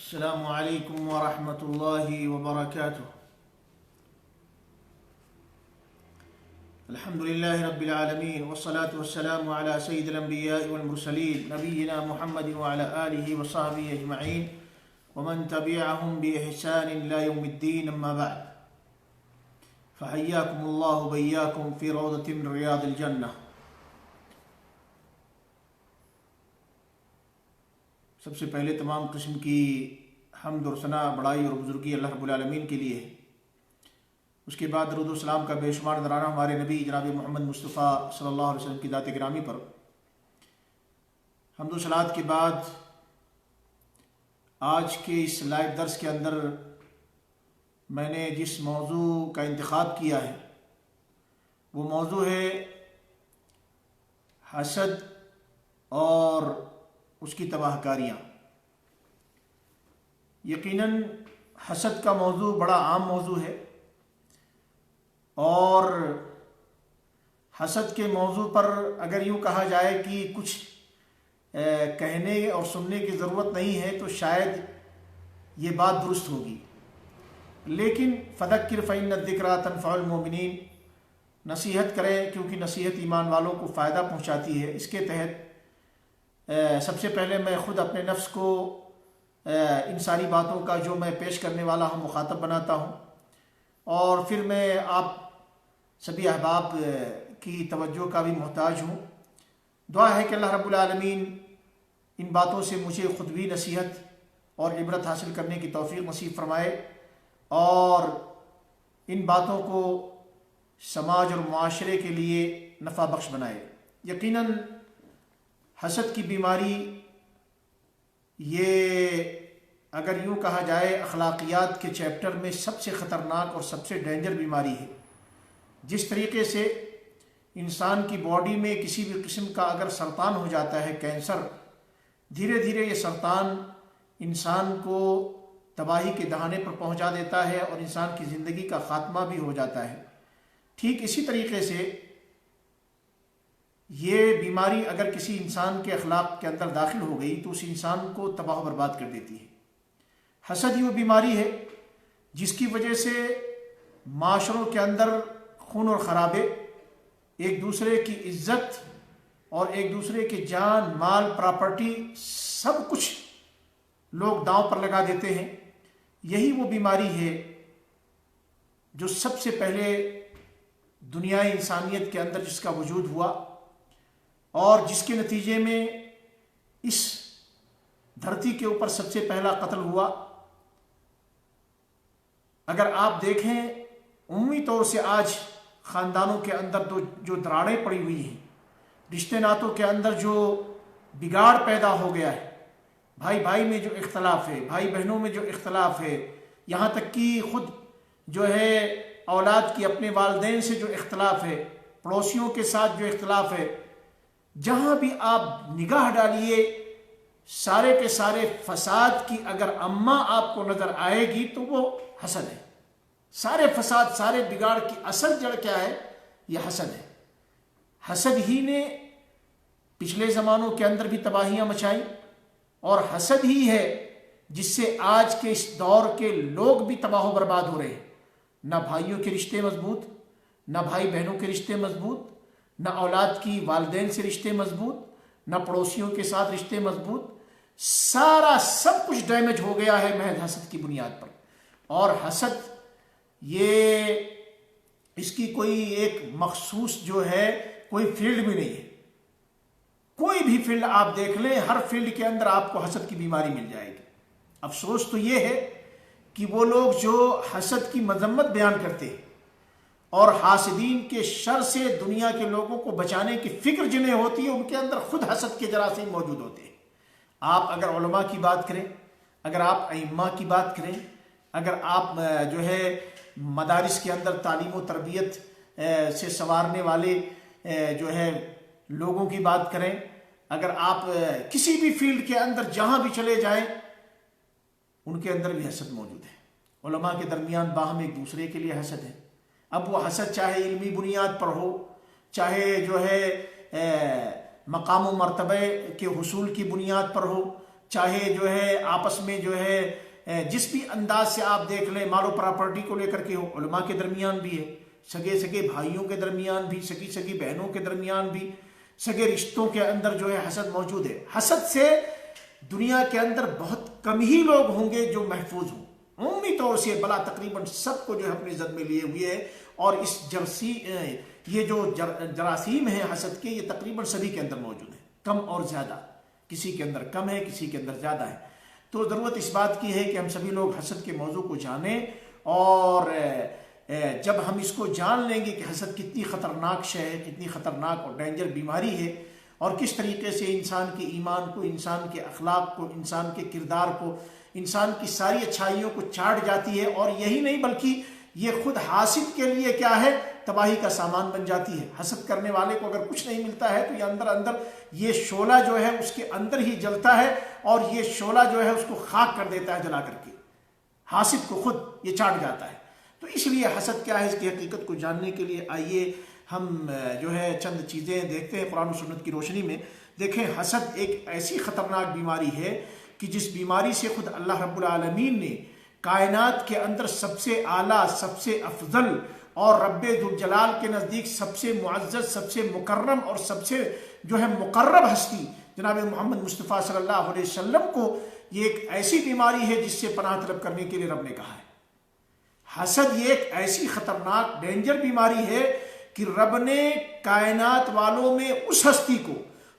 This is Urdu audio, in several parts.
السلام علیکم ورحمۃ اللہ وبرکاتہ۔ الحمد للہ رب العالمین والصلاة والسلام علی سید الانبیاء والمرسلین نبینا محمد وعلی آلہ وصحبہ اجمعین ومن تبعهم بإحسان إلى يوم الدین، اما بعد فحیاکم اللہ وبیاکم فی روضۃ من ریاض الجنہ۔ سب سے پہلے تمام قسم کی حمد اور ثنا، بڑائی اور بزرگی اللہ رب العالمین کے لیے ہے۔ اس کے بعد درود و سلام کا بے شمار نذرانہ ہمارے نبی جناب محمد مصطفیٰ صلی اللہ علیہ وسلم کی ذات گرامی پر۔ حمد و صلوات کے بعد آج کے اس لائیو درس کے اندر میں نے جس موضوع کا انتخاب کیا ہے وہ موضوع ہے حسد اور اس کی تباہ کاریاں۔ یقیناً حسد کا موضوع بڑا عام موضوع ہے، اور حسد کے موضوع پر اگر یوں کہا جائے کہ کچھ کہنے اور سننے کی ضرورت نہیں ہے تو شاید یہ بات درست ہوگی، لیکن فذکر فإن الذکریٰ تنفع المؤمنین، نصیحت کریں کیونکہ نصیحت ایمان والوں کو فائدہ پہنچاتی ہے۔ اس کے تحت سب سے پہلے میں خود اپنے نفس کو ان ساری باتوں کا جو میں پیش کرنے والا ہوں مخاطب بناتا ہوں، اور پھر میں آپ سبھی احباب کی توجہ کا بھی محتاج ہوں۔ دعا ہے کہ اللہ رب العالمین ان باتوں سے مجھے خود بھی نصیحت اور عبرت حاصل کرنے کی توفیق نصیب فرمائے، اور ان باتوں کو سماج اور معاشرے کے لیے نفع بخش بنائے۔ یقیناً حسد کی بیماری یہ اگر یوں کہا جائے اخلاقیات کے چیپٹر میں سب سے خطرناک اور سب سے ڈینجر بیماری ہے۔ جس طریقے سے انسان کی باڈی میں کسی بھی قسم کا اگر سرطان ہو جاتا ہے، کینسر، دھیرے دھیرے یہ سرطان انسان کو تباہی کے دہانے پر پہنچا دیتا ہے اور انسان کی زندگی کا خاتمہ بھی ہو جاتا ہے۔ ٹھیک اسی طریقے سے یہ بیماری اگر کسی انسان کے اخلاق کے اندر داخل ہو گئی تو اس انسان کو تباہ و برباد کر دیتی ہے۔ حسد یہ وہ بیماری ہے جس کی وجہ سے معاشروں کے اندر خون اور خرابے، ایک دوسرے کی عزت اور ایک دوسرے کے جان، مال، پراپرٹی سب کچھ لوگ داؤں پر لگا دیتے ہیں۔ یہی وہ بیماری ہے جو سب سے پہلے دنیائے انسانیت کے اندر جس کا وجود ہوا، اور جس کے نتیجے میں اس دھرتی کے اوپر سب سے پہلا قتل ہوا۔ اگر آپ دیکھیں عمومی طور سے آج خاندانوں کے اندر جو دراڑیں پڑی ہوئی ہیں، رشتے ناتوں کے اندر جو بگاڑ پیدا ہو گیا ہے، بھائی بھائی میں جو اختلاف ہے، بھائی بہنوں میں جو اختلاف ہے، یہاں تک کہ خود جو ہے اولاد کی اپنے والدین سے جو اختلاف ہے، پڑوسیوں کے ساتھ جو اختلاف ہے، جہاں بھی آپ نگاہ ڈالیے سارے کے سارے فساد کی اگر اماں آپ کو نظر آئے گی تو وہ حسد ہے۔ سارے فساد، سارے بگاڑ کی اصل جڑ کیا ہے؟ یہ حسد ہے۔ حسد ہی نے پچھلے زمانوں کے اندر بھی تباہیاں مچائیں، اور حسد ہی ہے جس سے آج کے اس دور کے لوگ بھی تباہ و برباد ہو رہے ہیں۔ نہ بھائیوں کے رشتے مضبوط، نہ بھائی بہنوں کے رشتے مضبوط، نہ اولاد کی والدین سے رشتے مضبوط، نہ پڑوسیوں کے ساتھ رشتے مضبوط، سارا سب کچھ ڈیمیج ہو گیا ہے محض حسد کی بنیاد پر۔ اور حسد یہ اس کی کوئی ایک مخصوص جو ہے کوئی فیلڈ بھی نہیں ہے۔ کوئی بھی فیلڈ آپ دیکھ لیں، ہر فیلڈ کے اندر آپ کو حسد کی بیماری مل جائے گی۔ افسوس تو یہ ہے کہ وہ لوگ جو حسد کی مذمت بیان کرتے ہیں اور حاسدین کے شر سے دنیا کے لوگوں کو بچانے کی فکر جنہیں ہوتی ہے، ان کے اندر خود حسد کے جراثیم موجود ہوتے ہیں۔ آپ اگر علماء کی بات کریں، اگر آپ ائمہ کی بات کریں، اگر آپ جو ہے مدارس کے اندر تعلیم و تربیت سے سنوارنے والے جو ہے لوگوں کی بات کریں، اگر آپ کسی بھی فیلڈ کے اندر جہاں بھی چلے جائیں، ان کے اندر بھی حسد موجود ہے۔ علماء کے درمیان باہم ایک دوسرے کے لیے حسد ہے۔ اب وہ حسد چاہے علمی بنیاد پر ہو، چاہے جو ہے مقام و مرتبے کے حصول کی بنیاد پر ہو، چاہے جو ہے آپس میں جو ہے جس بھی انداز سے آپ دیکھ لیں، مال و پراپرٹی کو لے کر کے ہو، علماء کے درمیان بھی ہے، سگے سگے بھائیوں کے درمیان بھی، سگی سگی بہنوں کے درمیان بھی، سگے رشتوں کے اندر جو ہے حسد موجود ہے۔ حسد سے دنیا کے اندر بہت کم ہی لوگ ہوں گے جو محفوظ ہوں، عمومی طور سے بلا تقریباً سب کو جو ہے اپنے زد میں لیے ہوئے ہے، اور اس یہ جو جراثیم ہیں حسد کے، یہ تقریباً سبھی کے اندر موجود ہیں، کم اور زیادہ، کسی کے اندر کم ہے، کسی کے اندر زیادہ ہے۔ تو ضرورت اس بات کی ہے کہ ہم سبھی لوگ حسد کے موضوع کو جانیں، اور جب ہم اس کو جان لیں گے کہ حسد کتنی خطرناک شے ہے، کتنی خطرناک اور ڈینجر بیماری ہے، اور کس طریقے سے انسان کے ایمان کو، انسان کے اخلاق کو، انسان کے کردار کو، انسان کی ساری اچھائیوں کو چاٹ جاتی ہے، اور یہی نہیں بلکہ یہ خود حاسد کے لیے کیا ہے، تباہی کا سامان بن جاتی ہے۔ حسد کرنے والے کو اگر کچھ نہیں ملتا ہے تو یہ اندر اندر یہ شعلہ جو ہے اس کے اندر ہی جلتا ہے، اور یہ شعلہ جو ہے اس کو خاک کر دیتا ہے جلا کر کے، حاسد کو خود یہ چاٹ جاتا ہے۔ تو اس لیے حسد کیا ہے، اس کی حقیقت کو جاننے کے لیے آئیے ہم جو ہے چند چیزیں دیکھتے ہیں قرآن و سنت کی روشنی میں۔ دیکھیں، حسد ایک ایسی خطرناک بیماری ہے کہ جس بیماری سے خود اللہ رب العالمین نے کائنات کے اندر سب سے اعلیٰ، سب سے افضل، اور رب ذوالجلال کے نزدیک سب سے معزز، سب سے مکرم اور سب سے جو ہے مقرب ہستی جناب محمد مصطفیٰ صلی اللہ علیہ وسلم کو یہ ایک ایسی بیماری ہے جس سے پناہ طلب کرنے کے لیے رب نے کہا ہے۔ حسد یہ ایک ایسی خطرناک ڈینجر بیماری ہے کہ رب نے کائنات والوں میں اس ہستی کو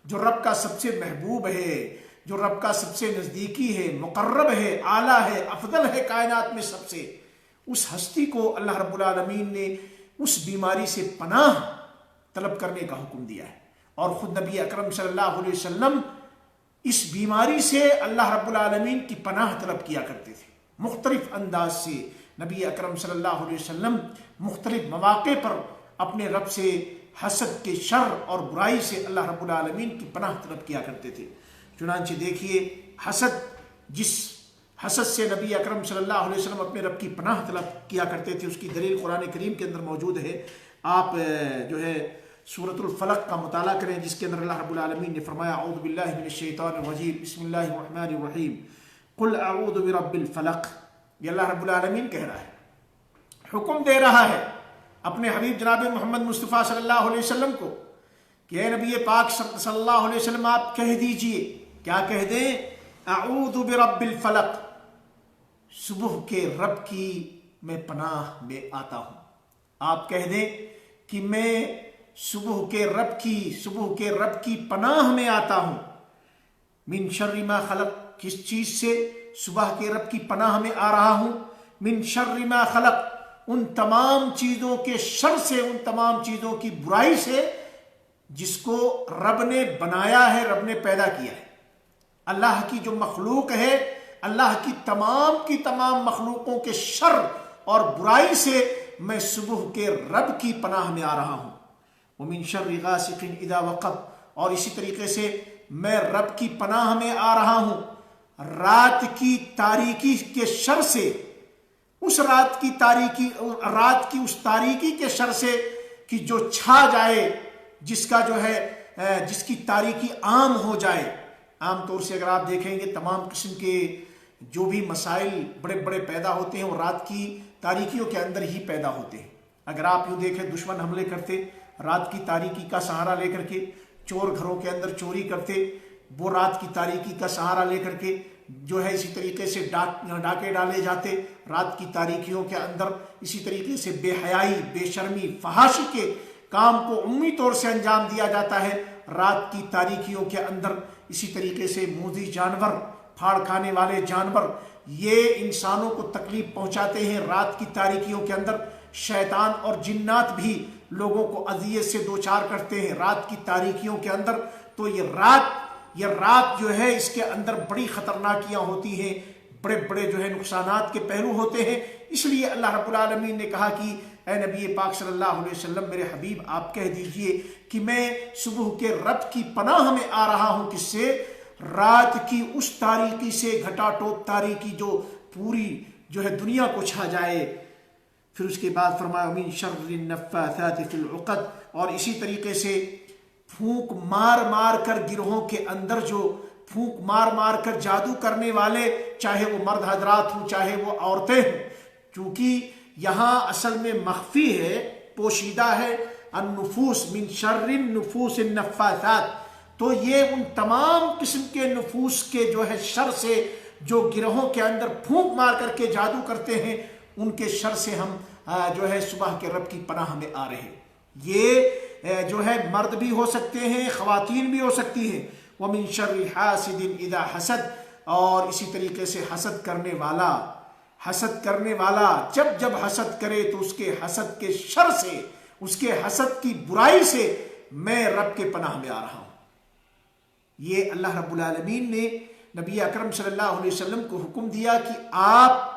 جو رب کا سب سے محبوب ہے، جو رب کا سب سے نزدیکی ہے، مقرب ہے، اعلیٰ ہے، افضل ہے کائنات میں سب سے، اس ہستی کو اللہ رب العالمین نے اس بیماری سے پناہ طلب کرنے کا حکم دیا ہے، اور خود نبی اکرم صلی اللہ علیہ وسلم اس بیماری سے اللہ رب العالمین کی پناہ طلب کیا کرتے تھے۔ مختلف انداز سے نبی اکرم صلی اللہ علیہ وسلم مختلف مواقع پر اپنے رب سے حسد کے شر اور برائی سے اللہ رب العالمین کی پناہ طلب کیا کرتے تھے۔ چنانچہ دیکھیے، جس حسد سے نبی اکرم صلی اللہ علیہ وسلم اپنے رب کی پناہ طلب کیا کرتے تھے، اس کی دلیل قرآن کریم کے اندر موجود ہے۔ آپ جو ہے سورۃ الفلق کا مطالعہ کریں، جس کے اندر اللہ رب العالمین نے فرمایا، اعوذ باللہ من الشیطان الرجیم، بسم اللہ الرحمن الرحیم، قل اعوذ برب الفلق۔ یہ اللہ رب العالمین کہہ رہا ہے، حکم دے رہا ہے اپنے حبیب جناب محمد مصطفیٰ صلی اللہ علیہ وسلم کو کہ اے نبی پاک صلی اللہ علیہ وسلم، آپ کہہ دیجئے، کیا کہہ دیں؟ اعوذ برب الفلق، صبح کے رب کی میں پناہ میں آتا ہوں۔ آپ کہہ دیں کہ میں صبح کے رب کی پناہ میں آتا ہوں۔ من شر ما خلق، کس چیز سے؟ صبح کے رب کی پناہ میں آ رہا ہوں۔ من شر ما خلق، ان تمام چیزوں کے شر سے، ان تمام چیزوں کی برائی سے جس کو رب نے بنایا ہے، رب نے پیدا کیا ہے۔ اللہ کی جو مخلوق ہے، اللہ کی تمام مخلوقوں کے شر اور برائی سے میں صبح کے رب کی پناہ میں آ رہا ہوں۔ ومن شر غاسق اذا وقب، اور اسی طریقے سے میں رب کی پناہ میں آ رہا ہوں رات کی تاریکی کے شر سے، اس رات کی اس تاریکی کے شر سے کہ جو چھا جائے، جس کا جو ہے جس کی تاریکی عام ہو جائے۔ عام طور سے اگر آپ دیکھیں گے تمام قسم کے جو بھی مسائل بڑے بڑے پیدا ہوتے ہیں وہ رات کی تاریکیوں کے اندر ہی پیدا ہوتے ہیں۔ اگر آپ یوں دیکھیں، دشمن حملے کرتے رات کی تاریکی کا سہارا لے کر کے، چور گھروں کے اندر چوری کرتے وہ رات کی تاریکی کا سہارا لے کر کے، جو ہے اسی طریقے سے ڈاکے ڈالے جاتے رات کی تاریکیوں کے اندر، اسی طریقے سے بے حیائی، بے شرمی، فحاشی کے کام کو عمومی طور سے انجام دیا جاتا ہے رات کی تاریکیوں کے اندر۔ اسی طریقے سے موذی جانور، پھاڑ کھانے والے جانور، یہ انسانوں کو تکلیف پہنچاتے ہیں رات کی تاریکیوں کے اندر۔ شیطان اور جنات بھی لوگوں کو اذیت سے دوچار کرتے ہیں رات کی تاریکیوں کے اندر۔ تو یہ رات جو ہے اس کے اندر بڑی خطرناکیاں ہوتی ہیں، بڑے بڑے جو ہے نقصانات کے پہلو ہوتے ہیں۔ اس لیے اللہ رب العالمین نے کہا کہ اے نبی پاک صلی اللہ علیہ وسلم، میرے حبیب آپ کہہ دیجئے کہ میں صبح کے رب کی پناہ میں آ رہا ہوں، کس سے؟ رات کی اس تاریکی سے، گھٹا ٹوپ تاریکی جو پوری جو ہے دنیا کو چھا جائے۔ پھر اس کے بعد فرمایا من شر النفاثات فی العقد، اور اسی طریقے سے پھونک مار مار کر گروہوں کے اندر جو پھونک مار مار کر جادو کرنے والے، چاہے وہ مرد حضرات ہوں چاہے وہ عورتیں ہوں، چونکہ یہاں اصل میں مخفی ہے، پوشیدہ ہے، النفوس من شر النفوس النفاثات، تو یہ ان تمام قسم کے نفوس کے جو ہے شر سے، جو گروہوں کے اندر پھونک مار کر کے جادو کرتے ہیں، ان کے شر سے ہم جو ہے صبح کے رب کی پناہ میں آ رہے ہیں۔ یہ جو ہے مرد بھی ہو سکتے ہیں، خواتین بھی ہو سکتی ہیں۔ وَمِن شَرِّ حَاسِدٍ إِذَا حَسَدَ، اور اسی طریقے سے حسد کرنے والا جب حسد کرے تو اس کے حسد کے شر سے، اس کے حسد کی برائی سے میں رب کے پناہ میں آ رہا ہوں۔ یہ اللہ رب العالمین نے نبی اکرم صلی اللہ علیہ وسلم کو حکم دیا کہ آپ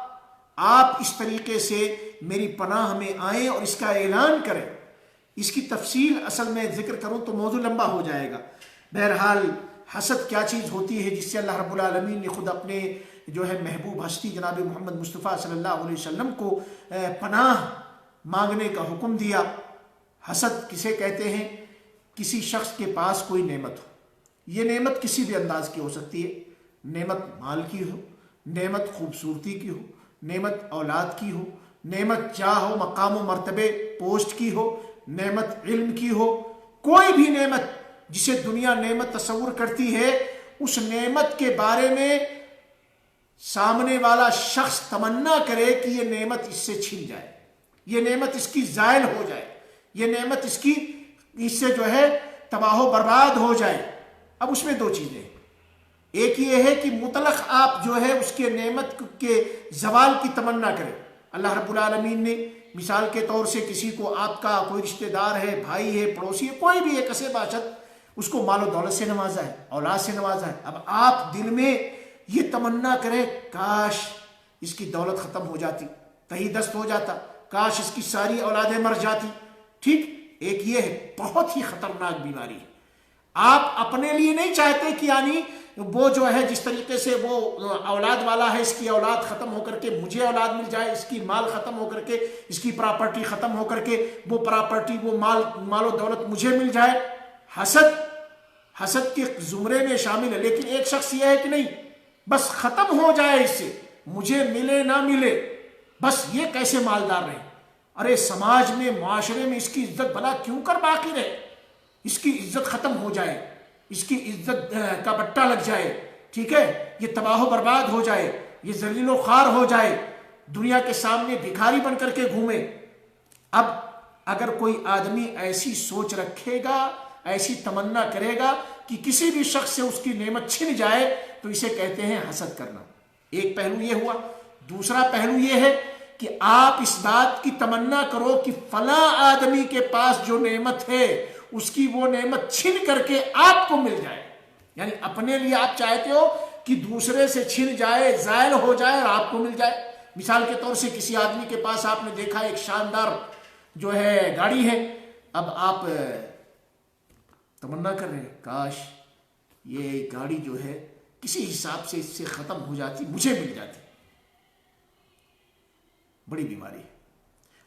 اس طریقے سے میری پناہ میں آئیں اور اس کا اعلان کریں۔ اس کی تفصیل اصل میں ذکر کروں تو موضوع لمبا ہو جائے گا۔ بہرحال حسد کیا چیز ہوتی ہے جس سے اللہ رب العالمین نے خود اپنے جو ہے محبوب ہستی جناب محمد مصطفیٰ صلی اللہ علیہ وسلم کو پناہ مانگنے کا حکم دیا۔ حسد کسے کہتے ہیں؟ کسی شخص کے پاس کوئی نعمت ہو، یہ نعمت کسی بھی انداز کی ہو سکتی ہے، نعمت مال کی ہو، نعمت خوبصورتی کی ہو، نعمت اولاد کی ہو، نعمت جاہ و مقام و مرتبے پوسٹ کی ہو، نعمت علم کی ہو، کوئی بھی نعمت جسے دنیا نعمت تصور کرتی ہے، اس نعمت کے بارے میں سامنے والا شخص تمنا کرے کہ یہ نعمت اس سے چھن جائے، یہ نعمت اس کی زائل ہو جائے، یہ نعمت اس سے جو ہے تباہ و برباد ہو جائے۔ اب اس میں دو چیزیں، ایک یہ ہے کہ مطلق آپ جو ہے اس کے نعمت کے زوال کی تمنا کریں۔ اللہ رب العالمین نے مثال کے طور سے کسی کو، آپ کا کوئی رشتہ دار ہے، بھائی ہے، پڑوسی ہے، کوئی بھی ہے کسے باشد، اس کو مال و دولت سے نوازا ہے، اولاد سے نوازا ہے۔ اب آپ دل میں یہ تمنا کریں کاش اس کی دولت ختم ہو جاتی، کہیں دست ہو جاتا، کاش اس کی ساری اولادیں مر جاتی۔ ٹھیک، ایک یہ ہے، بہت ہی خطرناک بیماری ہے۔ آپ اپنے لیے نہیں چاہتے کہ یعنی وہ جو ہے جس طریقے سے وہ اولاد والا ہے، اس کی اولاد ختم ہو کر کے مجھے اولاد مل جائے، اس کی مال ختم ہو کر کے، اس کی پراپرٹی ختم ہو کر کے وہ پراپرٹی، وہ مال و دولت مجھے مل جائے۔ حسد کے زمرے میں شامل ہے، لیکن ایک شخص یہ ہے کہ نہیں، بس ختم ہو جائے اس سے، مجھے ملے نہ ملے، بس یہ کیسے مالدار رہے۔ ارے سماج میں، معاشرے میں اس کی عزت بھلا کیوں کر باقی رہے؟ اس کی عزت ختم ہو جائے، اس کی عزت کا بٹا لگ جائے، ٹھیک ہے، یہ تباہ و برباد ہو جائے، یہ ذلیل و خوار ہو جائے، دنیا کے سامنے بھکاری بن کر کے گھومے۔ اب اگر کوئی آدمی ایسی سوچ رکھے گا، ایسی تمنا کرے گا کہ کسی بھی شخص سے اس کی نعمت چھن جائے، تو اسے کہتے ہیں حسد کرنا۔ ایک پہلو یہ ہوا۔ دوسرا پہلو یہ ہے کہ آپ اس بات کی تمنا کرو کہ فلاں آدمی کے پاس جو نعمت ہے اس کی وہ نعمت چھن کر کے آپ کو مل جائے، یعنی اپنے لیے آپ چاہتے ہو کہ دوسرے سے چھن جائے، زائل ہو جائے اور آپ کو مل جائے۔ مثال کے طور سے کسی آدمی کے پاس آپ نے دیکھا ایک شاندار جو ہے گاڑی ہے، اب آپ تمنا کر رہے ہیں کاش یہ گاڑی جو ہے کسی حساب سے اس سے ختم ہو جاتی، مجھے مل جاتی۔ بڑی بیماری ہے۔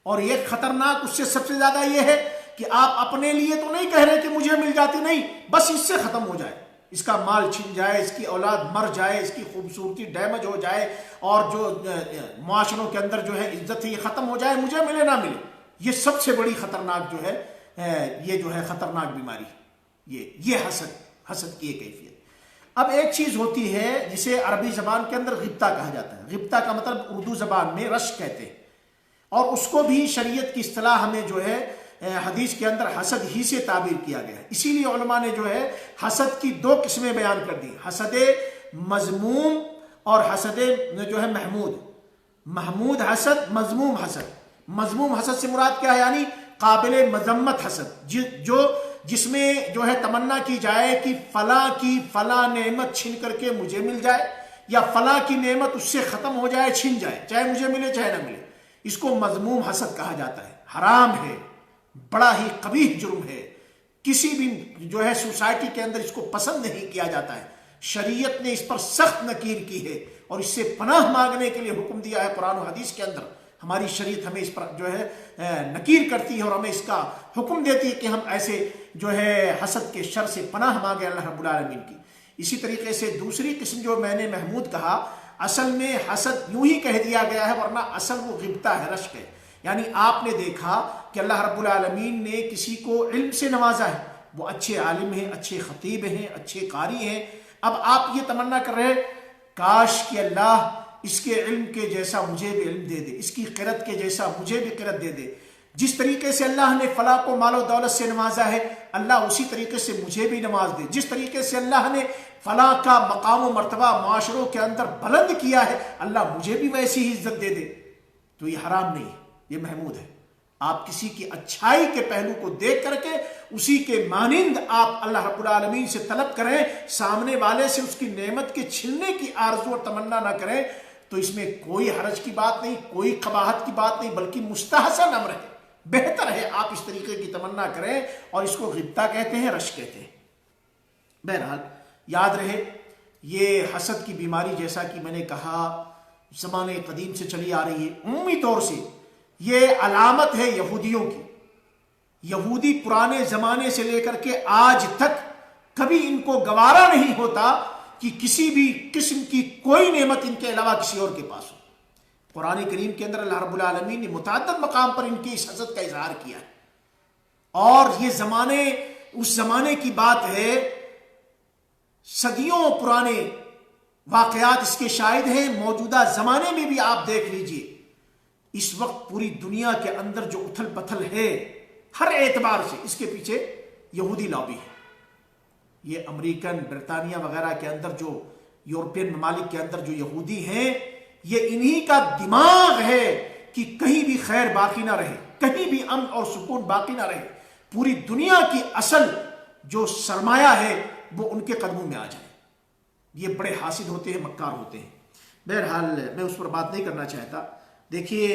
اور یہ خطرناک اس سے سب سے زیادہ یہ ہے کہ آپ اپنے لیے تو نہیں کہہ رہے کہ مجھے مل جاتی، نہیں، بس اس سے ختم ہو جائے، اس کا مال چھن جائے، اس کی اولاد مر جائے، اس کی خوبصورتی ڈیمیج ہو جائے، اور جو معاشروں کے اندر جو ہے عزت ہے یہ ختم ہو جائے، مجھے ملے نہ ملے۔ یہ سب سے بڑی خطرناک جو ہے یہ جو ہے خطرناک بیماری ہے، یہ حسد کی یہ کیفیت۔ اب ایک چیز ہوتی ہے جسے عربی زبان کے اندر غبطہ کہا جاتا ہے۔ غبطہ کا مطلب اردو زبان میں رشک کہتے ہیں، اور اس کو بھی شریعت کی اصطلاح ہمیں جو ہے حدیث کے اندر حسد ہی سے تعبیر کیا گیا ہے۔ اسی لیے علماء نے جو ہے حسد کی دو قسمیں بیان کر دی، حسد مذموم اور حسد جو ہے محمود۔ محمود حسد، مذموم حسد۔ مذموم حسد سے مراد کیا ہے؟ یعنی قابل مذمت حسد، جس میں جو ہے تمنا کی جائے کہ فلاں کی فلاں نعمت چھن کر کے مجھے مل جائے، یا فلاں کی نعمت اس سے ختم ہو جائے، چھن جائے، چاہے مجھے ملے چاہے نہ ملے۔ اس کو مذموم حسد کہا جاتا ہے، حرام ہے، بڑا ہی قبیح جرم ہے، کسی بھی جو ہے سوسائٹی کے اندر اس کو پسند نہیں کیا جاتا ہے۔ شریعت نے اس پر سخت نکیر کی ہے اور اس سے پناہ مانگنے کے لیے حکم دیا ہے قرآن و حدیث کے اندر۔ ہماری شریعت ہمیں اس پر جو ہے نکیر کرتی ہے اور ہمیں اس کا حکم دیتی ہے کہ ہم ایسے جو ہے حسد کے شر سے پناہ مانگے اللہ رب العالمین کی۔ اسی طریقے سے دوسری قسم جو میں نے محمود کہا، اصل میں حسد یوں ہی کہہ دیا گیا ہے، ورنہ اصل وہ غبطہ ہے، رشک ہے۔ یعنی آپ نے دیکھا کہ اللہ رب العالمین نے کسی کو علم سے نوازا ہے، وہ اچھے عالم ہیں، اچھے خطیب ہیں، اچھے قاری ہیں، اب آپ یہ تمنا کر رہے کاش کہ اللہ اس کے علم کے جیسا مجھے بھی علم دے دے، اس کی قرت کے جیسا مجھے بھی قرت دے دے، جس طریقے سے اللہ نے فلاں کو مال و دولت سے نوازا ہے اللہ اسی طریقے سے مجھے بھی نواز دے، جس طریقے سے اللہ نے فلاں کا مقام و مرتبہ معاشروں کے اندر بلند کیا ہے اللہ مجھے بھی ویسی ہی عزت دے دے۔ تو یہ حرام نہیں ہے، یہ محمود ہے۔ آپ کسی کی اچھائی کے پہلو کو دیکھ کر کے اسی کے مانند آپ اللہ رب العالمین سے طلب کریں، سامنے والے سے اس کی نعمت کے چھلنے کی آرزو اور تمنا نہ کریں، تو اس میں کوئی حرج کی بات نہیں، کوئی قباحت کی بات نہیں، بلکہ مستحسن امر ہے، بہتر ہے آپ اس طریقے کی تمنا کریں، اور اس کو غبطہ کہتے ہیں، رشک کہتے ہیں۔ بہرحال یاد رہے یہ حسد کی بیماری جیسا کہ میں نے کہا زمانے قدیم سے چلی آ رہی ہے، عمومی طور سے یہ علامت ہے یہودیوں کی۔ یہودی پرانے زمانے سے لے کر کے آج تک کبھی ان کو گوارا نہیں ہوتا کہ کسی بھی قسم کی کوئی نعمت ان کے علاوہ کسی اور کے پاس ہو۔ قرآن کریم کے اندر اللہ رب العالمین نے متعدد مقام پر ان کی اس حسد کا اظہار کیا ہے، اور یہ زمانے اس زمانے کی بات ہے، صدیوں پرانے واقعات اس کے شاہد ہیں۔ موجودہ زمانے میں بھی آپ دیکھ لیجئے، اس وقت پوری دنیا کے اندر جو اتھل پتھل ہے ہر اعتبار سے، اس کے پیچھے یہودی لابی ہے۔ یہ امریکن، برطانیہ وغیرہ کے اندر، جو یورپین ممالک کے اندر جو یہودی ہیں، یہ انہی کا دماغ ہے کہ کہیں بھی خیر باقی نہ رہے، کہیں بھی امن اور سکون باقی نہ رہے، پوری دنیا کی اصل جو سرمایہ ہے وہ ان کے قدموں میں آ جائے۔ یہ بڑے حاسد ہوتے ہیں، مکار ہوتے ہیں۔ بہرحال میں اس پر بات نہیں کرنا چاہتا۔ دیکھیے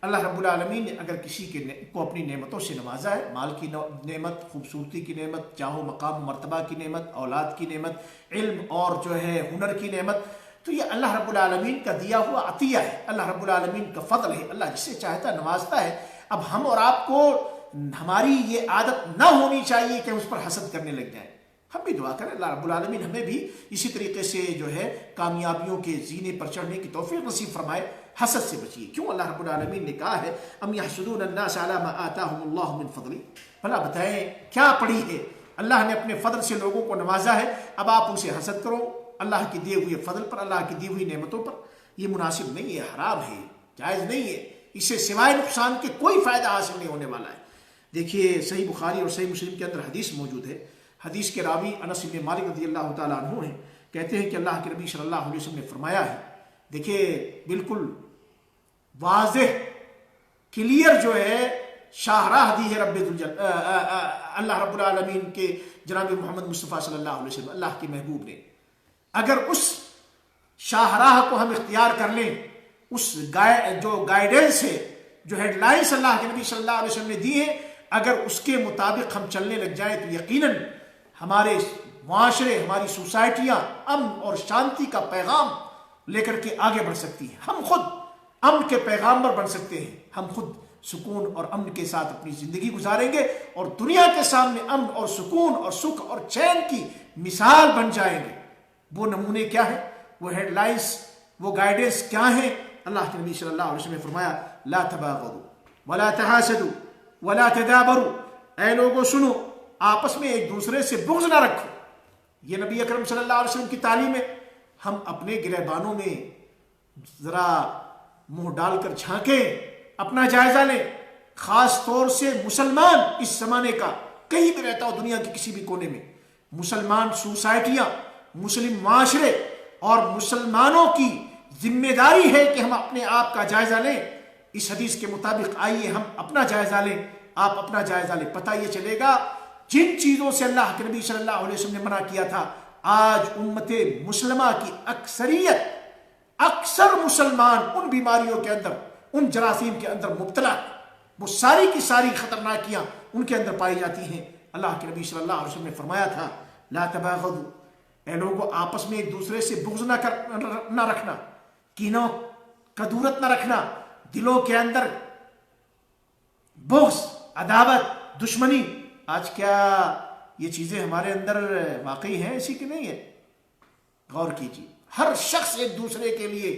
اللہ رب العالمین نے اگر کسی کو اپنی نعمتوں سے نوازا ہے، مال کی نعمت، خوبصورتی کی نعمت، چاہو مقام و مرتبہ کی نعمت، اولاد کی نعمت، علم اور جو ہے ہنر کی نعمت، تو یہ اللہ رب العالمین کا دیا ہوا عطیہ ہے، اللہ رب العالمین کا فضل ہے، اللہ جسے چاہتا نوازتا ہے۔ اب ہم اور آپ کو ہماری یہ عادت نہ ہونی چاہیے کہ ہم اس پر حسد کرنے لگ جائیں۔ ہم بھی دعا کریں اللہ رب العالمین ہمیں بھی اسی طریقے سے جو ہے کامیابیوں کے زینے پر چڑھنے کی توفیق نصیب فرمائے، حسد سے بچیے۔ کیوں اللہ رب العالمین نے کہا ہے ام یحسدون الناس علی ما آتاہم اللہ من فضل، بھلا بتائیں کیا پڑی ہے، اللہ نے اپنے فضل سے لوگوں کو نوازا ہے، اب آپ ان سے حسد کرو اللہ کی دیے ہوئے فضل پر، اللہ کی دی ہوئی نعمتوں پر؟ یہ مناسب نہیں ہے، حرام ہے، جائز نہیں ہے، اس سے سوائے نقصان کے کوئی فائدہ حاصل نہیں ہونے والا ہے۔ دیکھیے صحیح بخاری اور صحیح مسلم کے اندر حدیث موجود ہے، حدیث کے راوی انس بن مالک رضی اللہ تعالیٰ عنہ ہیں، کہتے ہیں کہ اللہ کے نبی صلی اللہ علیہ وسلم نے فرمایا ہے، دیکھیے بالکل واضح کلیئر جو ہے شاہراہ دی ہے اللہ رب العالمین کے جناب محمد مصطفیٰ صلی اللہ علیہ وسلم، اللہ کے محبوب نے۔ اگر اس شاہراہ کو ہم اختیار کر لیں، اس جو گائیڈنس ہے، جو ہیڈ لائنس اللہ کے نبی صلی اللہ علیہ وسلم نے دی ہے، اگر اس کے مطابق ہم چلنے لگ جائیں تو یقیناً ہمارے معاشرے، ہماری سوسائٹیاں امن اور شانتی کا پیغام لے کر کے آگے بڑھ سکتی ہیں، ہم خود امن کے پیغامبر بن سکتے ہیں، ہم خود سکون اور امن کے ساتھ اپنی زندگی گزاریں گے اور دنیا کے سامنے امن اور سکون اور سکھ اور چین کی مثال بن جائیں گے۔ وہ نمونے کیا ہیں، وہ ہیڈ لائنس، وہ گائیڈنس کیا ہیں؟ اللہ کے نبی صلی اللہ علیہ وسلم نے فرمایا لا تباغضوا ولا تحاسدوا ولا تدابروا، اے لوگوں سنو، آپس میں ایک دوسرے سے بغض نہ رکھو۔ یہ نبی اکرم صلی اللہ علیہ وسلم کی تعلیم ہے۔ ہم اپنے گریبانوں میں ذرا منہ ڈال کر جھانکیں، اپنا جائزہ لیں، خاص طور سے مسلمان اس زمانے کا کہیں بھی رہتا ہو دنیا کے کسی بھی کونے میں، مسلمان سوسائٹیاں، مسلم معاشرے اور مسلمانوں کی ذمہ داری ہے کہ ہم اپنے آپ کا جائزہ لیں۔ اس حدیث کے مطابق آئیے ہم اپنا جائزہ لیں، آپ اپنا جائزہ لیں، پتہ یہ چلے گا جن چیزوں سے اللہ کے نبی صلی اللہ علیہ وسلم نے منع کیا تھا، آج امت مسلمہ کی اکثر مسلمان ان بیماریوں کے اندر، ان جراثیم کے اندر مبتلا، وہ ساری کی ساری خطرناکیاں ان کے اندر پائی جاتی ہیں۔ اللہ کے نبی صلی اللہ علیہ وسلم نے فرمایا تھا لا تباغضوا، اے لوگوں آپس میں ایک دوسرے سے بغض نہ رکھنا، کینہ کدورت نہ رکھنا، دلوں کے اندر بغض، عداوت، دشمنی۔ آج کیا یہ چیزیں ہمارے اندر واقعی ہیں؟ ایسی کہ نہیں ہے؟ غور کیجیے، ہر شخص ایک دوسرے کے لیے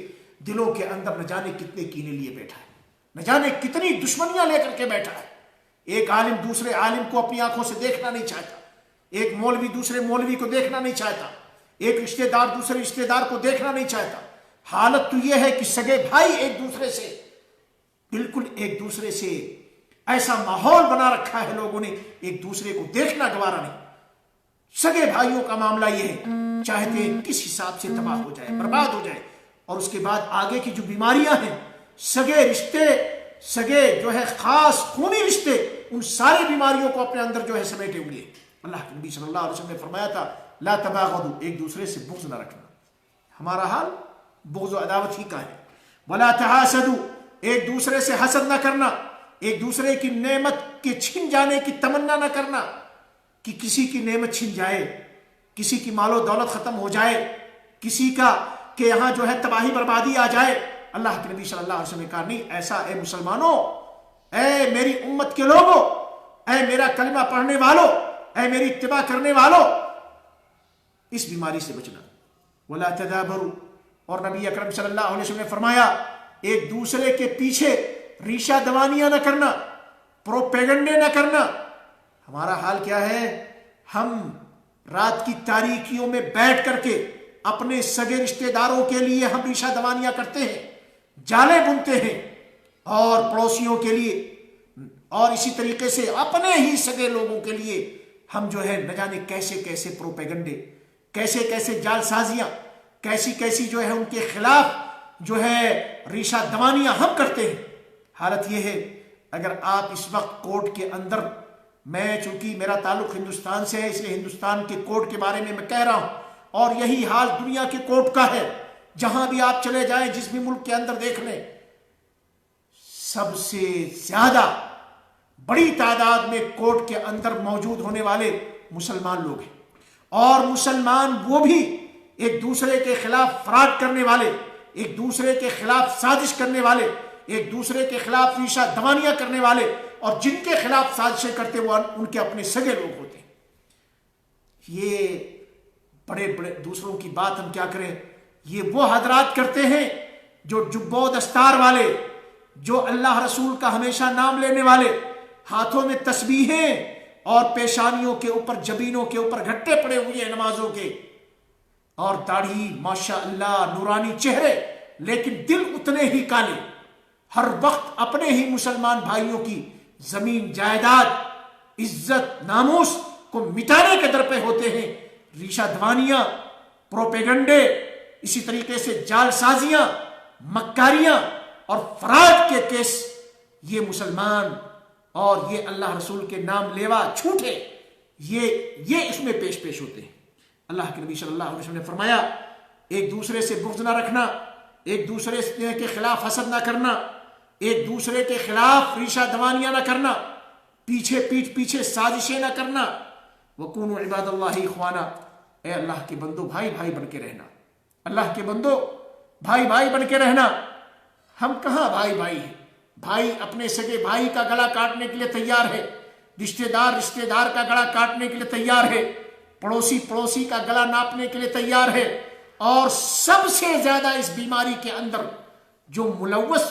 دلوں کے اندر نہ جانے کتنے کینے لیے بیٹھا ہے، نہ جانے کتنی دشمنیاں لے کر کے بیٹھا ہے۔ ایک عالم دوسرے عالم کو اپنی آنکھوں سے دیکھنا نہیں چاہتا، ایک مولوی دوسرے مولوی کو دیکھنا نہیں چاہتا، ایک رشتہ دار دوسرے رشتہ دار کو دیکھنا نہیں چاہتا۔ حالت تو یہ ہے کہ سگے بھائی ایک دوسرے سے بالکل ایک دوسرے سے ایسا ماحول بنا رکھا ہے لوگوں نے، ایک دوسرے کو دیکھنا گوارا نہیں۔ سگے بھائیوں کا معاملہ یہ ہے، چاہتے ہیں کس حساب سے تباہ ہو جائے، برباد ہو جائے۔ اور اس کے بعد آگے کی جو بیماریاں ہیں، سگے رشتے، سگے جو ہے خاص خونی رشتے، ان ساری بیماریوں کو اپنے اندر جو ہے سمیٹے ہوئے۔ اللہ کے نبی صلی اللہ علیہ وسلم نے فرمایا تھا لا تباغضوا، ایک دوسرے سے بغض نہ رکھنا۔ ہمارا حال بغض و عداوت ہی کا ہے۔ ولا تحاسدوا، ایک دوسرے سے حسد نہ کرنا، ایک دوسرے کی نعمت کے چھن جانے کی تمنا نہ کرنا، کہ کسی کی نعمت چھن جائے، کسی کی مال و دولت ختم ہو جائے، کسی کا کہ یہاں جو ہے تباہی بربادی آ جائے۔ اللہ کے نبی صلی اللہ علیہ وسلم نے کہا نہیں، ایسا اے مسلمانوں، اے میری امت کے لوگوں، اے میرا کلمہ پڑھنے والوں، اے میری اتباع کرنے والوں، اس بیماری سے بچنا۔ ولا تدابروا، اور نبی اکرم صلی اللہ علیہ وسلم نے فرمایا ایک دوسرے کے پیچھے ریشہ دوانیاں نہ کرنا، پروپیگنڈے نہ کرنا۔ ہمارا حال کیا ہے؟ ہم رات کی تاریکیوں میں بیٹھ کر کے اپنے سگے رشتہ داروں کے لیے ہم ریشہ دوانیاں کرتے ہیں، جالیں بنتے ہیں، اور پڑوسیوں کے لیے، اور اسی طریقے سے اپنے ہی سگے لوگوں کے لیے ہم جو ہے نہ جانے کیسے کیسے پروپیگنڈے، کیسے کیسے جال سازیاں، کیسی کیسی جو ہے ان کے خلاف جو ہے ریشہ دوانیاں ہم کرتے ہیں۔ حالت یہ ہے، اگر آپ اس وقت کورٹ کے اندر، میں چونکہ میرا تعلق ہندوستان سے ہے اس لیے ہندوستان کے کورٹ کے بارے میں کہہ رہا ہوں، اور یہی حال دنیا کے کورٹ کا ہے، جہاں بھی آپ چلے جائیں، جس بھی ملک کے اندر دیکھ لیں، سب سے زیادہ بڑی تعداد میں کورٹ کے اندر موجود ہونے والے مسلمان لوگ ہیں، اور مسلمان وہ بھی ایک دوسرے کے خلاف فراڈ کرنے والے، ایک دوسرے کے خلاف سازش کرنے والے، ایک دوسرے کے خلاف ریشہ دوانیاں کرنے والے، اور جن کے خلاف سازشیں کرتے وہ ان کے اپنے سگے لوگ ہوتے ہیں۔ یہ بڑے بڑے دوسروں کی بات ہم کیا کریں، یہ وہ حضرات کرتے ہیں جو جبہ و دستار والے، جو اللہ رسول کا ہمیشہ نام لینے والے، ہاتھوں میں تسبیحیں اور پیشانیوں کے اوپر، جبینوں کے اوپر گھٹے پڑے ہوئے ہیں نمازوں کے، اور داڑھی ماشاء اللہ نورانی چہرے، لیکن دل اتنے ہی کالے، ہر وقت اپنے ہی مسلمان بھائیوں کی زمین جائیداد، عزت، ناموس کو مٹانے کے در پہ ہوتے ہیں۔ ریشہ دوانیاں، پروپیگنڈے، اسی طریقے سے جال سازیاں، مکاریاں اور فراڈ کے کیس، یہ مسلمان اور یہ اللہ رسول کے نام لیوا جھوٹے، یہ اس میں پیش ہوتے ہیں۔ اللہ کے نبی صلی اللہ علیہ وسلم نے فرمایا ایک دوسرے سے بغض نہ رکھنا، ایک دوسرے کے خلاف حسد نہ کرنا، ایک دوسرے کے خلاف ریشہ دوانیاں نہ کرنا، پیٹھ پیچھے سازشیں نہ کرنا۔ وَكُونُوا عِبَادَ اللَّهِ إِخْوَانًا، اے اللہ کے بندو بھائی بھائی بن کے رہنا، اللہ کے بندو بھائی بھائی بن کے رہنا۔ ہم کہاں بھائی بھائی ہیں؟ بھائی اپنے سگے بھائی کا گلا کاٹنے کے لیے تیار ہے، رشتہ دار کا گلا کاٹنے کے لیے تیار ہے، پڑوسی کا گلا ناپنے کے لیے تیار ہے، اور سب سے زیادہ اس بیماری کے اندر جو ملوث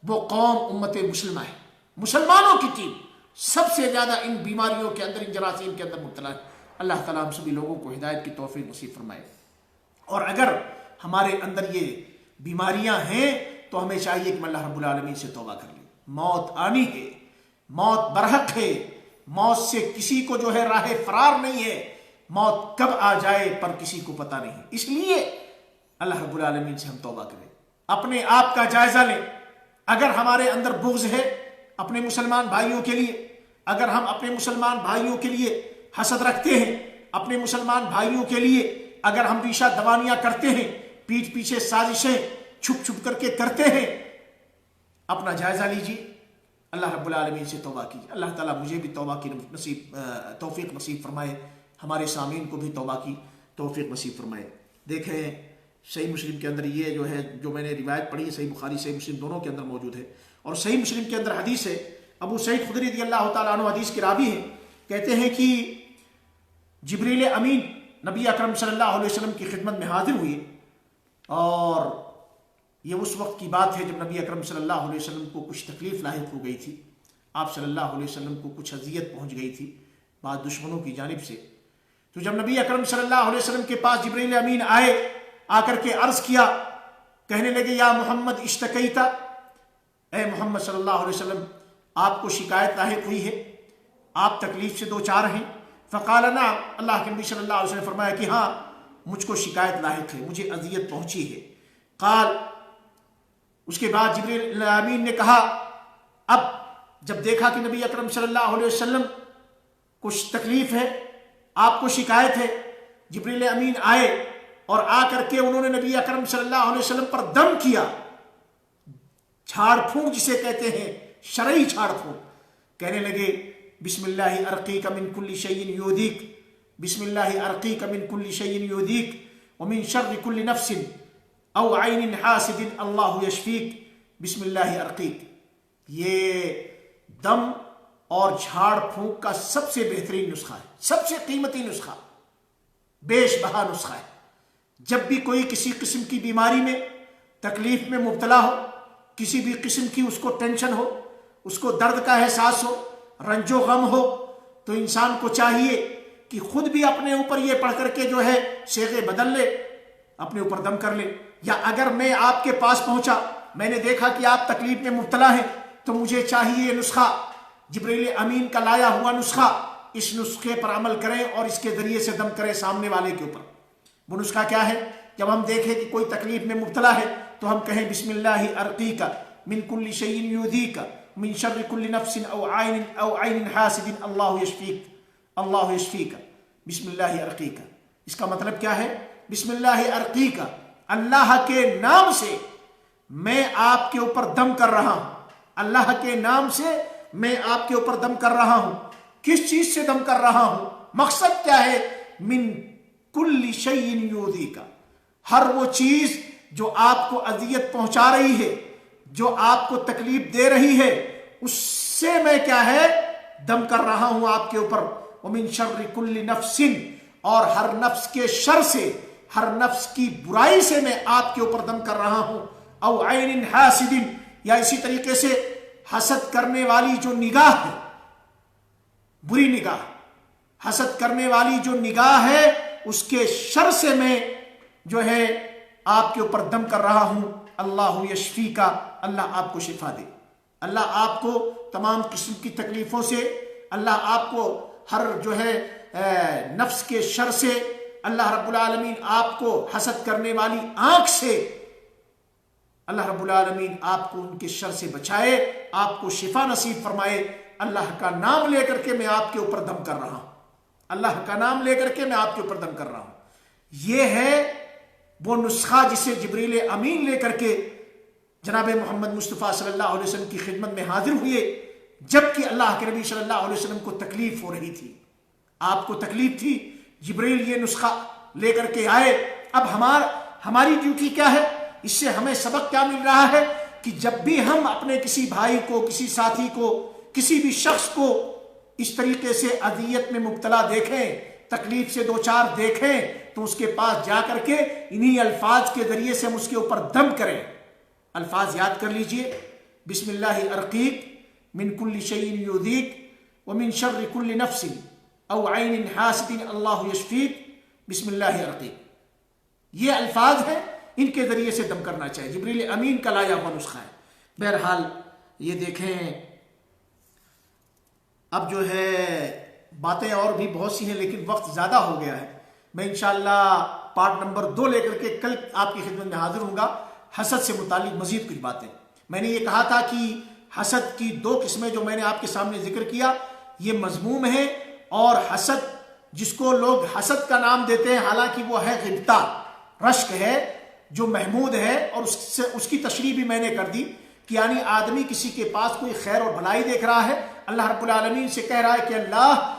وہ قوم امت مسلمہ ہے، مسلمانوں کی ٹیم سب سے زیادہ ان بیماریوں کے اندر، ان جراثیم کے اندر مبتلا ہے۔ اللہ تعالیٰ ہم سبھی لوگوں کو ہدایت کی توفیق نصیب فرمائے۔ اور اگر ہمارے اندر یہ بیماریاں ہیں تو ہمیں چاہیے کہ اللہ رب العالمین سے توبہ کر لیں۔ موت آنی ہے، موت برحق ہے، موت سے کسی کو جو ہے راہ فرار نہیں ہے، موت کب آ جائے پر کسی کو پتہ نہیں۔ اس لیے اللہ رب العالمین سے ہم توبہ کریں، اپنے آپ کا جائزہ لیں۔ اگر ہمارے اندر بغض ہے اپنے مسلمان بھائیوں کے لیے، اگر ہم اپنے مسلمان بھائیوں کے لیے حسد رکھتے ہیں، اپنے مسلمان بھائیوں کے لیے اگر ہم ریشہ دوانیاں کرتے ہیں، پیٹھ پیچھے سازشیں چھپ چھپ کر کے کرتے ہیں، اپنا جائزہ لیجیے، اللہ رب العالمین سے توبہ کیجیے۔ اللہ تعالیٰ مجھے بھی توبہ کی توفیق نصیب فرمائے، ہمارے سامعین کو بھی توبہ کی توفیق نصیب فرمائے۔ دیکھیں صحیح مسلم کے اندر یہ جو ہے، جو میں نے روایت پڑھی ہے، صحیح بخاری صحیح مسلم دونوں کے اندر موجود ہے، اور صحیح مسلم کے اندر حدیث ہے، ابو سعید خدری رضی اللہ تعالیٰ عنہ حدیث کے راوی ہیں، کہتے ہیں کہ جبریل امین نبی اکرم صلی اللہ علیہ وسلم کی خدمت میں حاضر ہوئے، اور یہ اس وقت کی بات ہے جب نبی اکرم صلی اللہ علیہ وسلم کو کچھ تکلیف لاحق ہو گئی تھی، آپ صلی اللہ علیہ وسلم کو کچھ اذیت پہنچ گئی تھی بعض دشمنوں کی جانب سے۔ تو جب نبی اکرم صلی اللہ علیہ وسلم کے پاس جبرائیل امین آئے، آ کر کے عرض کیا، کہنے لگے یا محمد اشتکیتا، اے محمد صلی اللہ علیہ وسلم آپ کو شکایت لاحق ہوئی ہے، آپ تکلیف سے دو چار ہیں؟ فقال نعم، اللہ کے نبی صلی اللہ علیہ وسلم نے فرمایا کہ ہاں مجھ کو شکایت لاحق ہے، مجھے اذیت پہنچی ہے۔ قال، اس کے بعد جبرائیل امین نے کہا، اب جب دیکھا کہ نبی اکرم صلی اللہ علیہ وسلم کچھ تکلیف ہے، آپ کو شکایت ہے، جبرائیل امین آئے اور آ کر کے انہوں نے نبی اکرم صلی اللہ علیہ وسلم پر دم کیا، جھاڑ پھونک جسے کہتے ہیں، شرعی جھاڑ پھونک، کہنے لگے بسم اللہ ارقیک من کل شیء یؤذیک، بسم اللہ ارقیک من کل شیء یؤذیک ومن شر کل نفس او عین حاسد اللہ یشفیک، بسم اللہ ارقیک۔ یہ دم اور جھاڑ پھونک کا سب سے بہترین نسخہ ہے، سب سے قیمتی نسخہ، بیش بہا نسخہ ہے۔ جب بھی کوئی کسی قسم کی بیماری میں، تکلیف میں مبتلا ہو، کسی بھی قسم کی اس کو ٹینشن ہو، اس کو درد کا احساس ہو، رنج و غم ہو، تو انسان کو چاہیے کہ خود بھی اپنے اوپر یہ پڑھ کر کے جو ہے صیغے بدل لے، اپنے اوپر دم کر لے، یا اگر میں آپ کے پاس پہنچا، میں نے دیکھا کہ آپ تکلیف میں مبتلا ہیں، تو مجھے چاہیے یہ نسخہ، جبرائیل امین کا لایا ہوا نسخہ، اس نسخے پر عمل کریں اور اس کے ذریعے سے دم کریں سامنے والے کے اوپر۔ وہ نسخہ کیا ہے؟ جب ہم دیکھیں کہ کوئی تکلیف میں مبتلا ہے تو ہم کہیں بسم اللہ ارقیک من کل شیء یؤذیک من شر کل نفس او عین حاسد اللہ یشفیک، اللہ یشفیک، بسم اللہ ارقیک۔ اس کا مطلب کیا ہے؟ بسم اللہ ارقیک، اللہ کے نام سے میں آپ کے اوپر دم کر رہا ہوں، اللہ کے نام سے میں آپ کے اوپر دم کر رہا ہوں۔ کس چیز سے دم کر رہا ہوں؟ مقصد کیا ہے؟ من کل شیء یؤذیک، ہر وہ چیز جو آپ کو اذیت پہنچا رہی ہے، جو آپ کو تکلیف دے رہی ہے، اس سے میں کیا ہے دم کر رہا ہوں آپ کے اوپر۔ ومن شر کل نفس، اور ہر نفس کے شر سے، ہر نفس کی برائی سے میں آپ کے اوپر دم کر رہا ہوں۔ او عین حاسد، یا اسی طریقے سے حسد کرنے والی جو نگاہ ہے، بری نگاہ، حسد کرنے والی جو نگاہ ہے، اس کے شر سے میں جو ہے آپ کے اوپر دم کر رہا ہوں۔ اللہ یشفی کا، اللہ آپ کو شفا دے، اللہ آپ کو تمام قسم کی تکلیفوں سے، اللہ آپ کو ہر جو ہے نفس کے شر سے، اللہ رب العالمین آپ کو حسد کرنے والی آنکھ سے، اللہ رب العالمین آپ کو ان کے شر سے بچائے، آپ کو شفا نصیب فرمائے۔ اللہ کا نام لے کر کے میں آپ کے اوپر دم کر رہا ہوں، اللہ کا نام لے کر کے میں آپ کے اوپر دم کر رہا ہوں۔ یہ ہے وہ نسخہ جسے جبرائیل امین لے کر کے جناب محمد مصطفیٰ صلی اللہ علیہ وسلم کی خدمت میں حاضر ہوئے، جبکہ اللہ کے نبی صلی اللہ علیہ وسلم کو تکلیف ہو رہی تھی، آپ کو تکلیف تھی، جبرائیل یہ نسخہ لے کر کے آئے۔ اب ہماری ڈیوٹی کیا ہے؟ اس سے ہمیں سبق کیا مل رہا ہے کہ جب بھی ہم اپنے کسی بھائی کو، کسی ساتھی کو، کسی بھی شخص کو اس طریقے سے اذیت میں مبتلا دیکھیں، تکلیف سے دو چار دیکھیں، تو اس کے پاس جا کر کے انہی الفاظ کے ذریعے سے ہم اس کے اوپر دم کریں۔ الفاظ یاد کر لیجئے، بسم اللہ ارقیک من کل شیء یؤذیک ومن شر کل نفس او عین حاسد اللہ یشفیک، بسم اللہ ارقیک۔ یہ الفاظ ہیں، ان کے ذریعے سے دم کرنا چاہیے، جبرائیل امین کا لایا ہوا نسخہ ہے۔ بہرحال یہ دیکھیں، اب جو ہے باتیں اور بھی بہت سی ہیں لیکن وقت زیادہ ہو گیا ہے۔ میں انشاءاللہ پارٹ نمبر 2 لے کر کے کل آپ کی خدمت میں حاضر ہوں گا، حسد سے متعلق مزید کچھ باتیں۔ میں نے یہ کہا تھا کہ حسد کی 2 قسمیں جو میں نے آپ کے سامنے ذکر کیا، یہ مذموم ہے، اور حسد جس کو لوگ حسد کا نام دیتے ہیں، حالانکہ وہ ہے غبطہ، رشک ہے جو محمود ہے، اور اس کی تشریح بھی میں نے کر دی کہ یعنی آدمی کسی کے پاس کوئی خیر اور بھلائی دیکھ رہا ہے، اللہ رب العالمین سے کہہ رہا ہے کہ اللہ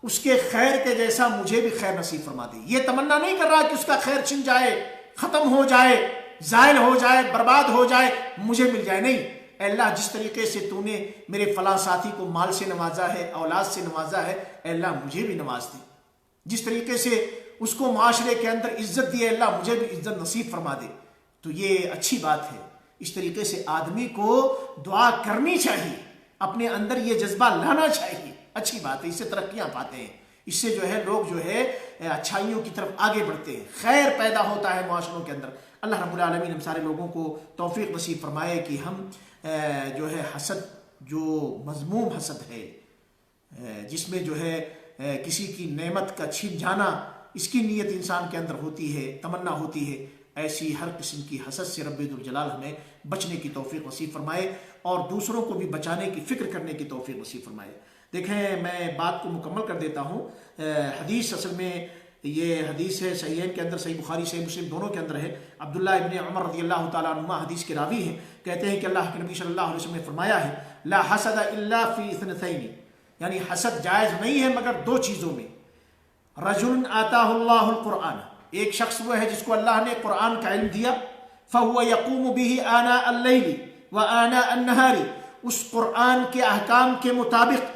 اس کے خیر کے جیسا مجھے بھی خیر نصیب فرما دے۔ یہ تمنا نہیں کر رہا کہ اس کا خیر چھن جائے، ختم ہو جائے، زائل ہو جائے، برباد ہو جائے، مجھے مل جائے، نہیں۔ اے اللہ جس طریقے سے تو نے میرے فلاں ساتھی کو مال سے نوازا ہے، اولاد سے نوازا ہے، اے اللہ مجھے بھی نواز دے۔ جس طریقے سے اس کو معاشرے کے اندر عزت دیے، اللہ مجھے بھی عزت نصیب فرما دے، تو یہ اچھی بات ہے۔ اس طریقے سے آدمی کو دعا کرنی چاہیے، اپنے اندر یہ جذبہ لانا چاہیے، اچھی بات ہے، اس سے ترقیاں پاتے ہیں، اس سے جو ہے لوگ جو ہے اچھائیوں کی طرف آگے بڑھتے ہیں، خیر پیدا ہوتا ہے معاشروں کے اندر۔ اللہ رب العالمین ہم سارے لوگوں کو توفیق نصیب فرمائے کہ ہم جو ہے حسد، جو مذموم حسد ہے، جس میں جو ہے کسی کی نعمت کا چھین جانا، اس کی نیت انسان کے اندر ہوتی ہے، تمنا ہوتی ہے، ایسی ہر قسم کی حسد سے رب ذوالجلال ہمیں بچنے کی توفیق نصیب فرمائے اور دوسروں کو بھی بچانے کی فکر کرنے کی توفیق نصیب فرمائے۔ دیکھیں میں بات کو مکمل کر دیتا ہوں۔ حدیث اصل میں یہ حدیث ہے صحیحین کے اندر، صحیح بخاری صحیح مسلم دونوں کے اندر ہے۔ عبداللہ ابن عمر رضی اللہ تعالیٰ عنہما حدیث کے راوی ہیں، کہتے ہیں کہ اللہ کے نبی صلی اللہ علیہ وسلم نے فرمایا ہے لا حسد الا فی اثنتین، یعنی حسد جائز نہیں ہے مگر دو چیزوں میں۔ رجل آتاہ اللہ القرآن، ایک شخص وہ ہے جس کو اللہ نے قرآن کا علم دیا، فہو یقوم به آناء اللیل وآناء النہار، اس قرآن کے احکام کے مطابق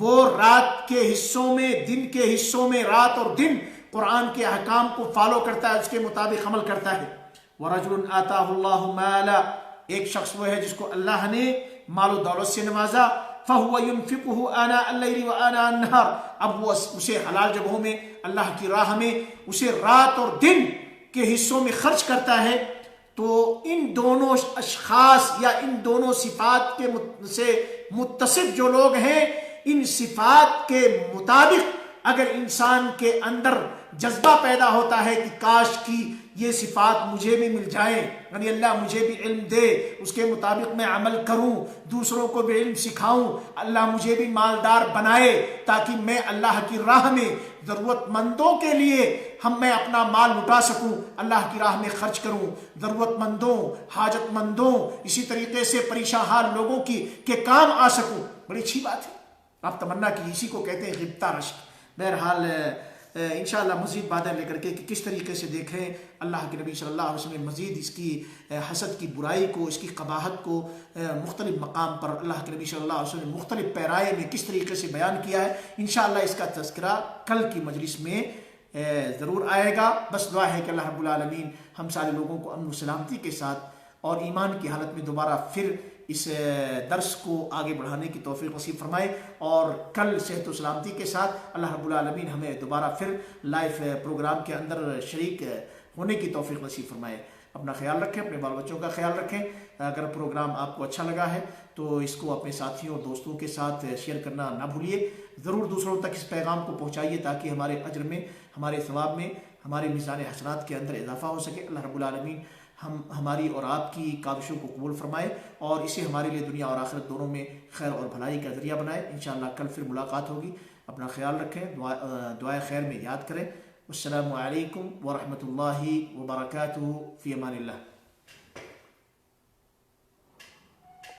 وہ رات کے حصوں میں، دن کے حصوں میں، رات اور دن قرآن کے احکام کو فالو کرتا ہے، اس کے مطابق عمل کرتا ہے۔ وَرَجُلٌ آتَاهُ اللَّهُ مَالًا، ایک شخص وہ ہے جس کو اللہ نے مال و دولت سے نوازا، فَهُوَ يُنْفِقُهُ آنَاءَ اللَّيْلِ وَآنَاءَ النَّهَارِ، اب وہ اسے حلال جگہوں میں، اللہ کی راہ میں، اسے رات اور دن کے حصوں میں خرچ کرتا ہے، تو ان دونوں اشخاص یا ان دونوں صفات کے سے متصف جو لوگ ہیں، ان صفات کے مطابق اگر انسان کے اندر جذبہ پیدا ہوتا ہے کہ کاش کی یہ صفات مجھے بھی مل جائیں، یعنی اللہ مجھے بھی علم دے، اس کے مطابق میں عمل کروں، دوسروں کو بھی علم سکھاؤں، اللہ مجھے بھی مالدار بنائے تاکہ میں اللہ کی راہ میں ضرورت مندوں کے لیے میں اپنا مال لٹا سکوں، اللہ کی راہ میں خرچ کروں، ضرورت مندوں، حاجت مندوں، اسی طریقے سے پریشان حال لوگوں کے کام آ سکوں، بڑی اچھی بات ہے۔ آپ تمنا کی، اسی کو کہتے ہیں غبطہ رشک۔ بہرحال انشاءاللہ مزید باتیں لے کر کے کہ کس طریقے سے دیکھیں اللہ کے نبی صلی اللہ علیہ وسلم نے مزید اس کی حسد کی برائی کو، اس کی قباحت کو مختلف مقام پر اللہ کے نبی صلی اللہ علیہ وسلم نے مختلف پیرائے میں کس طریقے سے بیان کیا ہے۔ انشاءاللہ اس کا تذکرہ کل کی مجلس میں ضرور آئے گا۔ بس دعا ہے کہ اللہ رب العالمین ہم سارے لوگوں کو امن و سلامتی کے ساتھ اور ایمان کی حالت میں دوبارہ پھر اس درس کو آگے بڑھانے کی توفیق نصیب فرمائے، اور کل صحت و سلامتی کے ساتھ اللہ رب العالمین ہمیں دوبارہ پھر لائیو پروگرام کے اندر شریک ہونے کی توفیق نصیب فرمائے۔ اپنا خیال رکھیں، اپنے بال بچوں کا خیال رکھیں۔ اگر پروگرام آپ کو اچھا لگا ہے تو اس کو اپنے ساتھیوں اور دوستوں کے ساتھ شیئر کرنا نہ بھولیے، ضرور دوسروں تک اس پیغام کو پہنچائیے تاکہ ہمارے اجر میں، ہمارے ثواب میں، ہمارے میزان حسنات کے اندر اضافہ ہو سکے۔ اللہ رب العالمین ہماری اور آپ کی کاوشوں کو قبول فرمائے اور اسے ہمارے لیے دنیا اور آخرت دونوں میں خیر اور بھلائی کا ذریعہ بنائے۔ انشاءاللہ کل پھر ملاقات ہوگی۔ اپنا خیال رکھیں، دعائے خیر میں یاد کریں۔ السلام علیکم ورحمۃ اللہ وبرکاتہ، فی امان اللہ۔